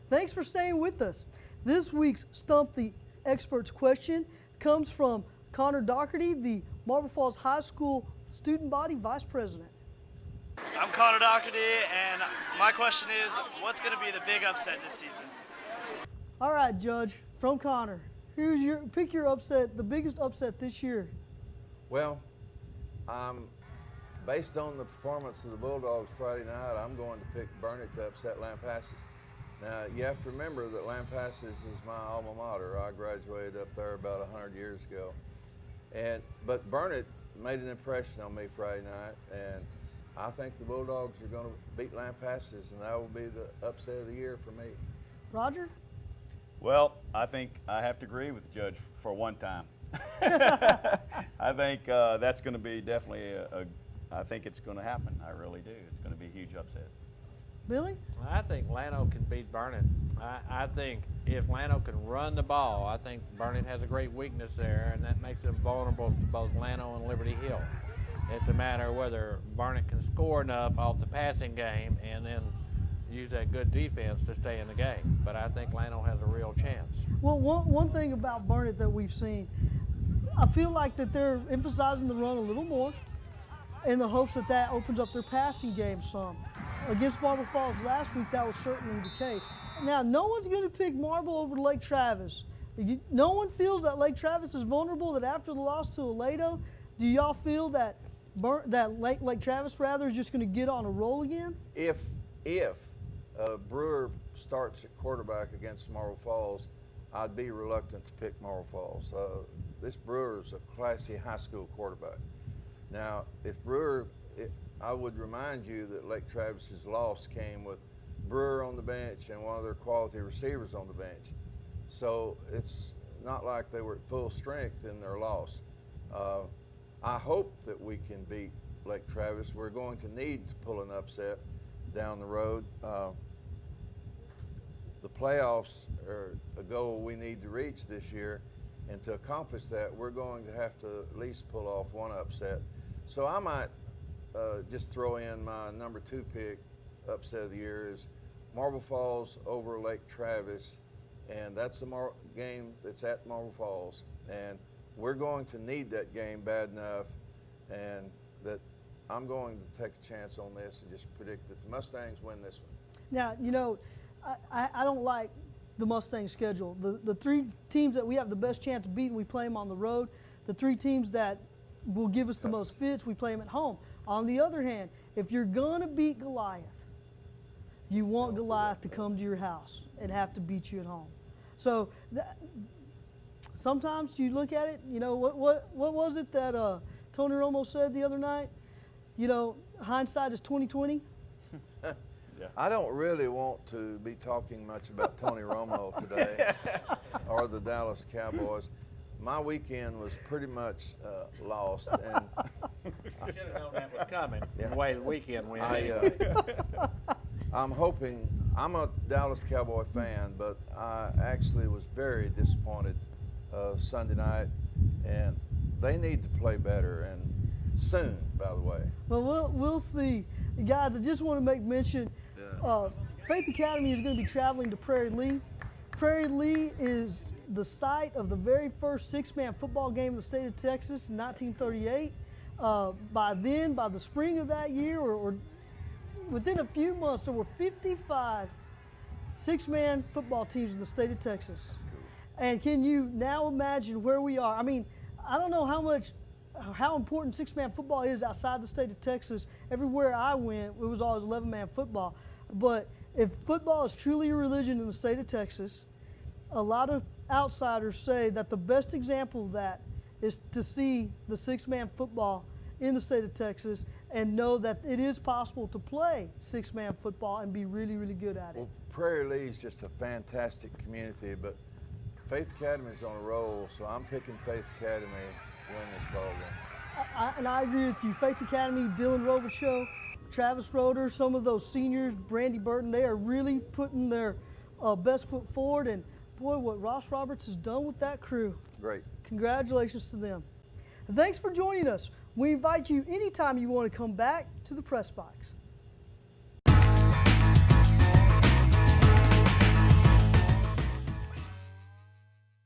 Thanks for staying with us. This week's Stump the Experts question comes from Connor Doherty, the Marble Falls High School Student Body Vice President. I'm Connor Doherty, and my question is, what's going to be the big upset this season? All right, Judge, from Connor, pick your upset, the biggest upset this year. Well, based on the performance of the Bulldogs Friday night, I'm going to pick Burnett to upset Lampasas. Now, you have to remember that Lampasas is my alma mater. I graduated up there about 100 years ago. But Burnett made an impression on me Friday night, and I think the Bulldogs are going to beat Lampasas, and that will be the upset of the year for me. Roger? Well, I think I have to agree with the Judge for one time. I think that's going to be definitely I think it's going to happen. I really do. It's going to be a huge upset. Billy? I think Llano can beat Burnett. I think if Llano can run the ball, I think Burnett has a great weakness there, and that makes them vulnerable to both Llano and Liberty Hill. It's a matter of whether Burnett can score enough off the passing game and then use that good defense to stay in the game. But I think Llano has a real chance. Well, one thing about Burnett that we've seen, I feel like that they're emphasizing the run a little more in the hopes that that opens up their passing game some. Against Marble Falls last week, that was certainly the case. Now, no one's going to pick Marble over Lake Travis. No one feels that Lake Travis is vulnerable, that after the loss to Aledo, do y'all feel that Lake Travis rather is just going to get on a roll again? If Brewer starts at quarterback against Marble Falls, I'd be reluctant to pick Marble Falls. This Brewer is a classy high school quarterback. Now, if Brewer, I would remind you that Lake Travis's loss came with Brewer on the bench and one of their quality receivers on the bench. So it's not like they were at full strength in their loss. I hope that we can beat Lake Travis. We're going to need to pull an upset down the road. The playoffs are a goal we need to reach this year, and to accomplish that, we're going to have to at least pull off one upset. So I might just throw in my number 2 pick upset of the year is Marble Falls over Lake Travis, and that's the game that's at Marble Falls, and we're going to need that game bad enough, and that I'm going to take a chance on this and just predict that the Mustangs win this one. Now, you know, I don't like the Mustangs schedule. The 3 teams that we have the best chance of beating, we play them on the road. The 3 teams that will give us the most fits, we play them at home. On the other hand, if you're going to beat Goliath, you want Goliath to come to your house and have to beat you at home. So sometimes you look at it, you know, what was it that Tony Romo said the other night? You know, hindsight is 20/20. Yeah. I don't really want to be talking much about Tony Romo today or the Dallas Cowboys. My weekend was pretty much lost, and I should have known that was coming. The way the weekend went. I'm hoping. I'm a Dallas Cowboy fan, but I actually was very disappointed Sunday night, and they need to play better, and soon, by the way. Well, we'll see. Guys, I just want to make mention, Faith Academy is going to be traveling to Prairie Lea. Prairie Lea is the site of the very first 6-man football game in the state of Texas in 1938. By the spring of that year, or within a few months, there were 55 6-man football teams in the state of Texas. That's cool. And can you now imagine where we are? I mean, I don't know how important 6-man football is outside the state of Texas. Everywhere I went, it was always 11-man football. But if football is truly a religion in the state of Texas, a lot of outsiders say that the best example of that is to see the 6-man football in the state of Texas and know that it is possible to play 6-man football and be really, really good at it. Well, Prairie Lea is just a fantastic community, but Faith Academy is on a roll, so I'm picking Faith Academy to win this ball game. And I agree with you. Faith Academy, Dylan Robichaux, Travis Roeder, some of those seniors, Brandy Burton, they are really putting their best foot forward. And boy, what Ross Roberts has done with that crew. Great. Congratulations to them. Thanks for joining us. We invite you anytime you want to come back to the press box.